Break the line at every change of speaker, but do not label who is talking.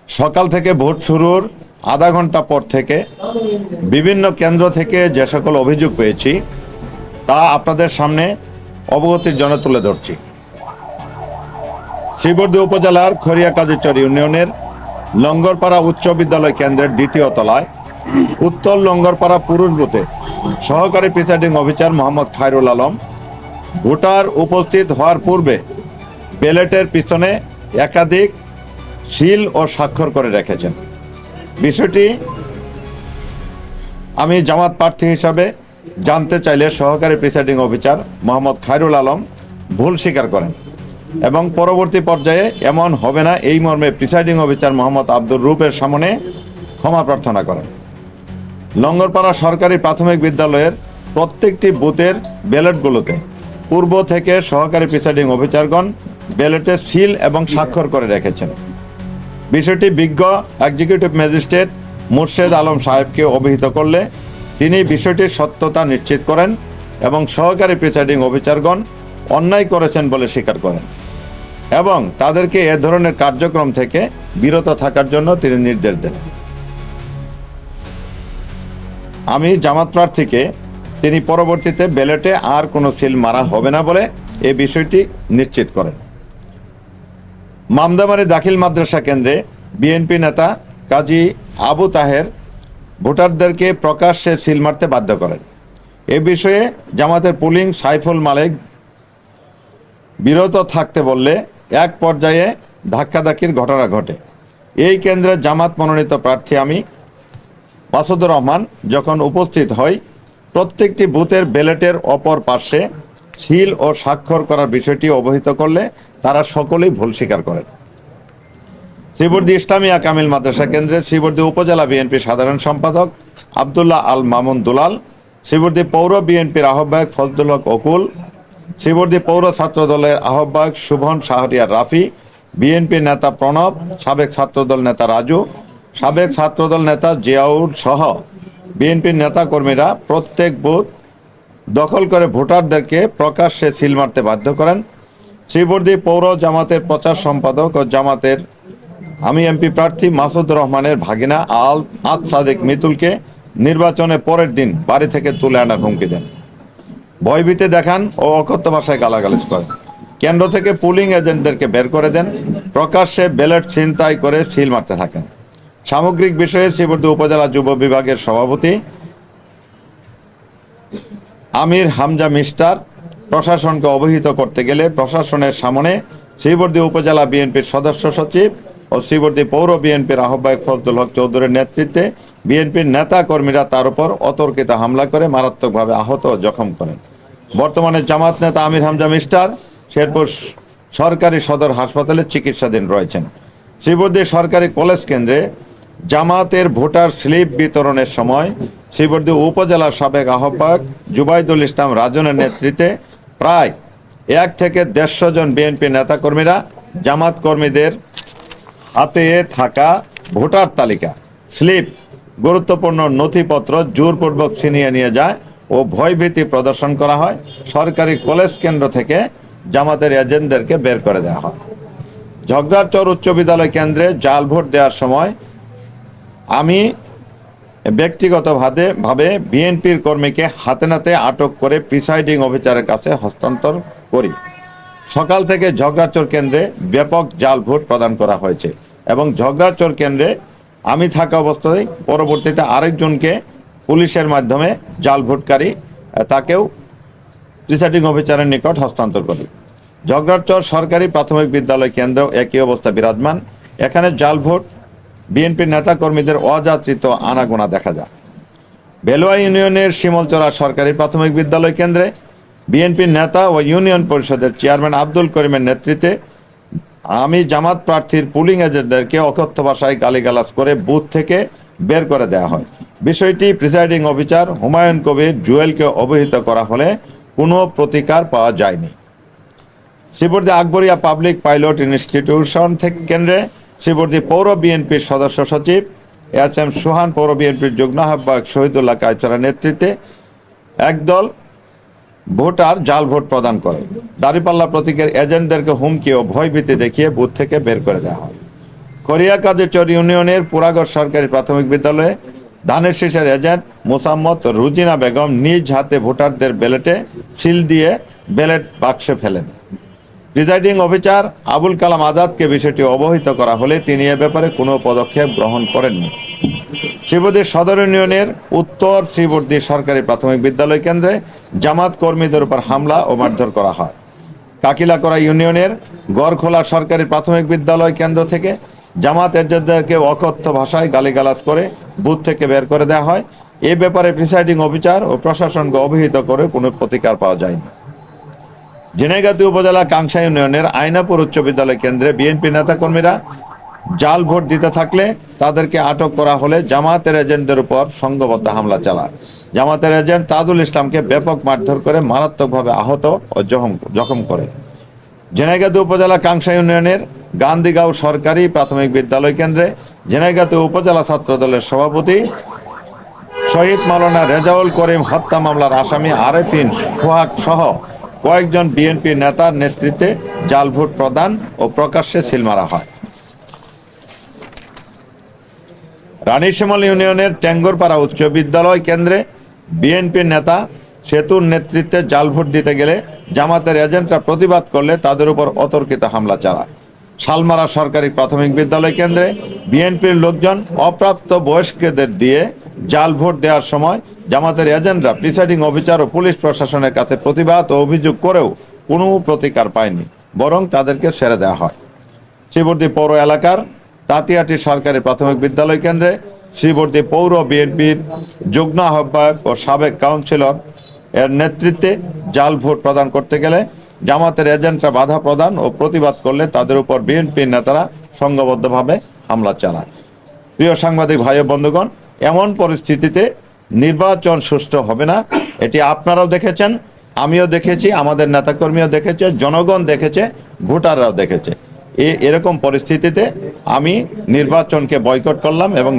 সকাল থেকে ভোট শুরুর আধা ঘন্টা পর থেকে বিভিন্ন কেন্দ্র থেকে যে সকল অভিযোগ পেয়েছি তা আপনাদের সামনে অবগতির জন্য তুলে ধরছি। শ্রীবর্দী উপজেলার খরিয়াকাজীচর ইউনিয়নের লঙ্গরপাড়া উচ্চ বিদ্যালয় কেন্দ্রের দ্বিতীয় তলায় উত্তর লঙ্গরপাড়া পুরুষ বুথে সহকারী presiding officer Mohammad Khairul Alam voter উপস্থিত হওয়ার পূর্বে ব্যালটের পিছনে একাধিক সিল ও স্বাক্ষর করে রেখেছেন। বিষয়টি আমি জামাত প্রার্থী হিসাবে জানতে চাইলে সহকারী প্রিসাইডিং অফিসার মোহাম্মদ খায়রুল আলম ভুল স্বীকার করেন এবং পরবর্তী পর্যায়ে এমন হবে না এই মর্মে প্রিসাইডিং অফিসার মোহাম্মদ আব্দুর রূপের সামনে ক্ষমা প্রার্থনা করেন। লঙ্গরপাড়া সরকারি প্রাথমিক বিদ্যালয়ের প্রত্যেকটি বুথের ব্যালটগুলোতে পূর্ব থেকে সহকারী প্রিসাইডিং অফিসারগণ ব্যালটে সিল এবং স্বাক্ষর করে রেখেছেন। বিষয়টি বিজ্ঞ এক্সিকিউটিভ ম্যাজিস্ট্রেট মুর্শেদ আলম সাহেবকে অবহিত করলে তিনি বিষয়টির সত্যতা নিশ্চিত করেন এবং সহকারী প্রিসাইডিং অফিসারগণ অন্যায় করেছেন বলে স্বীকার করেন এবং তাদেরকে এ ধরনের কার্যক্রম থেকে বিরত থাকার জন্য তিনি নির্দেশ দেন। আমি জামাত প্রার্থীকে তিনি পরবর্তীতে ব্যালটে আর কোনো সিল মারা হবে না বলে এই বিষয়টি নিশ্চিত করেন। মামদামারি দাখিল মাদ্রাসা কেন্দ্রে বিএনপি নেতা কাজী আবু তাহের ভোটারদেরকে প্রকাশ্যে সিল মারতে বাধ্য করেন। এ বিষয়ে জামাতের পুলিং সাইফুল মালিক বিরত থাকতে বললে এক পর্যায়ে ধাক্কাধাক্কির ঘটনা ঘটে। এই কেন্দ্রে জামাত মনোনীত প্রার্থী আমি মাসুদুর রহমান যখন উপস্থিত হই প্রত্যেকটি বুথের ব্যালটের অপর পার্শ্বে সিল ও স্বাক্ষর করার বিষয়টি অবহিত করলে তারা সকলেই ভুল স্বীকার করেন। শ্রীবর্দী ইসলামিয়া কামিল মাদ্রাসা কেন্দ্রে শ্রীবর্দী উপজেলা বিএনপির সাধারণ সম্পাদক আবদুল্লাহ আল মামুন দুলাল, শ্রীবর্দী পৌর বিএনপির আহ্বায়ক ফজলুল হক অকুল, শ্রীবর্দী পৌর ছাত্র দলের আহ্বায়ক শুভন শাহরিয়ার রাফি, বিএনপির নেতা প্রণব, সাবেক ছাত্রদল নেতা রাজু, সাবেক ছাত্রদল নেতা জিয়াউর সহ বিএনপির নেতাকর্মীরা প্রত্যেক বুথ দখল করে ভোটারদেরকে প্রকাশ্যে সিল মারতে বাধ্য করেন। শ্রীবর্দী পৌর জামাতের প্রচার সম্পাদক ও জামাতের আমি এমপি প্রার্থী মাসুদুর রহমানের ভাগিনা আদ সাদেক মিতুলকে নির্বাচনের পরের দিন বাড়ি থেকে তুলে আনার হুমকি দেন, ভয়ভীতি দেখান ও অকথ্য ভাষায় গালাগালিজ করেন। কেন্দ্র থেকে পুলিং এজেন্টদেরকে বের করে দেন, প্রকাশ্যে ব্যালট ছিনতাই করে সিল মারতে থাকেন। সামগ্রিক বিষয়ে শ্রীবর্দী উপজেলা যুব বিভাগের সভাপতি আমির হামজা মিস্টার প্রশাসনকে অবহিত করতে গেলে প্রশাসনের সামনে শ্রীবর্দী উপজেলা বিএনপির সদস্য সচিব ও শ্রীবর্দী পৌর বিএনপির আহ্বায়ক ফজলুল হক চৌধুরীর নেতৃত্বে বিএনপির নেতা কর্মীরা তার উপর অতর্কিত হামলা করে মারাত্মকভাবে আহত ও জখম করেন। বর্তমানে জামাত নেতা আমির হামজা মিস্টার শেরপুর সরকারি সদর হাসপাতালে চিকিৎসাধীন রয়েছেন। শ্রীবর্দী সরকারি কলেজ কেন্দ্রে জামাতের ভোটার স্লিপ বিতরণের সময় শ্রীবর্দী উপজেলার সাবেক আহ্বায়ক জুবাইদুল ইসলাম রাজনের নেতৃত্বে প্রায় 1 থেকে 150 জন বিএনপি নেতাকর্মীরা জামাত কর্মীদের হাতে থাকা ভোটার তালিকা, স্লিপ, গুরুত্বপূর্ণ নথিপত্র জোরপূর্বক ছিনিয়ে নিয়ে যায় ও ভয়ভীতি প্রদর্শন করা হয়। সরকারি কলেজ কেন্দ্র থেকে জামাতের এজেন্টদেরকে বের করে দেওয়া হয়। ঝগড়ারচর উচ্চ বিদ্যালয় কেন্দ্রে জাল ভোট দেওয়ার সময় আমি ব্যক্তিগতভাবে বিএনপির কর্মীকে হাতে নাতে আটক করে প্রিসাইডিং অফিসারের কাছে হস্তান্তর করি। সকাল থেকে ঝগড়ারচর কেন্দ্রে ব্যাপক জাল ভোট প্রদান করা হয়েছে এবং ঝগড়ারচর কেন্দ্রে আমি থাকা অবস্থায় পরবর্তীতে আরেকজনকে পুলিশের মাধ্যমে জাল ভোটকারী তাকেও প্রিসাইডিং অফিসারের নিকট হস্তান্তর করি। ঝগড়ারচর সরকারি প্রাথমিক বিদ্যালয় কেন্দ্র একই অবস্থা বিরাজমান। এখানে জাল ভোট বিএনপির নেতাকর্মীদের অযাচিত আনাগোনা দেখা যায়। বেলুয়া ইউনিয়নের শিমলচড়া সরকারি প্রাথমিক বিদ্যালয় কেন্দ্রে বিএনপির নেতা ও ইউনিয়ন পরিষদের চেয়ারম্যান আব্দুল করিমের নেতৃত্বে আমি জামাত প্রার্থীর পুলিং এজেন্টদেরকে অকথ্য ভাষায় গালিগালাজ করে বুথ থেকে বের করে দেওয়া হয়। বিষয়টি প্রিসাইডিং অফিসার হুমায়ুন কবির জুয়েলকে অবহিত করা হলে কোনো প্রতিকার পাওয়া যায়নি। Sreebardi Akbaria public pilot institution থেকে কেন্দ্রে শ্রীবর্দী পৌর বিএনপির সদস্য সচিব এম সোহান, পৌর বিএনপির যুগ্ম আহ্বায়ক শহীদুল্লাহ কায়চারার নেতৃত্বে একদল ভোটার জাল ভোট প্রদান করে। দাঁড়িপাল্লা প্রতীকের এজেন্টদেরকে হুমকি ও ভয়ভীতি দেখিয়ে বুথ থেকে বের করে দেওয়া হয়। করিয়াকাজীচর ইউনিয়নের পুরাগড় সরকারি প্রাথমিক বিদ্যালয়ে ধানের শীষের এজেন্ট মোসাম্মদ রুজিনা বেগম নিজ হাতে ভোটারদের ব্যালটে সিল দিয়ে ব্যালট বাক্সে ফেলেন। প্রিজাইডিং অফিসার আবুল কালাম আজাদকে বিষয়টি অবহিত করা হলে তিনি এ ব্যাপারে কোনো পদক্ষেপ গ্রহণ করেননি। শ্রীবর্দী সদর ইউনিয়নের উত্তর শ্রীবর্দী সরকারি প্রাথমিক বিদ্যালয় কেন্দ্রে জামাত কর্মীদের উপর হামলা ও মারধর করা হয়। কাকিলাকড়া ইউনিয়নের গড়খোলা সরকারি প্রাথমিক বিদ্যালয় কেন্দ্র থেকে জামাত এজেন্টদেরকে অকথ্য ভাষায় গালিগালাজ করে বুথ থেকে বের করে দেওয়া হয়। এ ব্যাপারে প্রিসাইডিং অফিসার ও প্রশাসনকে অবহিত করে কোনো প্রতিকার পাওয়া যায়নি। ঝিনাইগাতী উপজেলা কাংসা ইউনিয়নের আইনাপুর উচ্চ বিদ্যালয় কেন্দ্রে বিএনপি নেতাকর্মীরা জাল ভোট দিতে থাকলে তাদেরকে আটক করা হলে জামাতের এজেন্টদের উপর সংঘবদ্ধ হামলা চালায়। জামাতের এজেন্ট তাজুল ইসলামকে ব্যাপক মারধর করে মারাত্মকভাবে আহত ও জখম করে। ঝিনাইগাতী উপজেলা কাংসা ইউনিয়নের গান্ধীগাঁও সরকারি প্রাথমিক বিদ্যালয় কেন্দ্রে ঝিনাইগাতী উপজেলা ছাত্রদলের সভাপতি শহীদ মাওলানা রেজাউল করিম হত্যা মামলার আসামি আরেফিন সোহাগ সহ কয়েকজন বিএনপি নেতার নেতৃত্বে জাল ভোট প্রদান ও প্রকাশ্যে সিল মারা হয়। রানীশিমল ইউনিয়নের টেঙ্গরপাড়া উচ্চ বিদ্যালয় কেন্দ্রে বিএনপি নেতা সেতুর নেতৃত্বে জাল ভোট দিতে গেলে জামাতের এজেন্টরা প্রতিবাদ করলে তাদের উপর অতর্কিত হামলা চালায়। শালমারা সরকারি প্রাথমিক বিদ্যালয় কেন্দ্রে বিএনপির লোকজন অপ্রাপ্ত বয়স্কদের দিয়ে জাল ভোট দেওয়ার সময় জামাতের এজেন্টরা প্রিসাইডিং অফিসার ও পুলিশ প্রশাসনের কাছে প্রতিবাদ ও অভিযোগ করেও কোনো প্রতিকার পায়নি, বরং তাদেরকে ছেড়ে দেওয়া হয়। শ্রীবর্দী পৌর এলাকার তাঁতিয়াটি সরকারি প্রাথমিক বিদ্যালয় কেন্দ্রে শ্রীবর্দী পৌর বিএনপির যুগ্ম আহ্বায়ক ও সাবেক কাউন্সিলর এর নেতৃত্বে জাল ভোট প্রদান করতে গেলে জামাতের এজেন্টরা বাধা প্রদান ও প্রতিবাদ করলে তাদের উপর বিএনপির নেতারা সংঘবদ্ধভাবে হামলা চালায়। প্রিয় সাংবাদিক ভাই ও বন্ধুগণ, এমন পরিস্থিতিতে নির্বাচন সুষ্ঠু হবে না, এটি আপনারাও দেখেছেন, আমিও দেখেছি, আমাদের নেতাকর্মীও দেখেছে, জনগণ দেখেছে, ভোটাররাও দেখেছে। এরকম পরিস্থিতিতে আমি নির্বাচনকে বয়কট করলাম এবং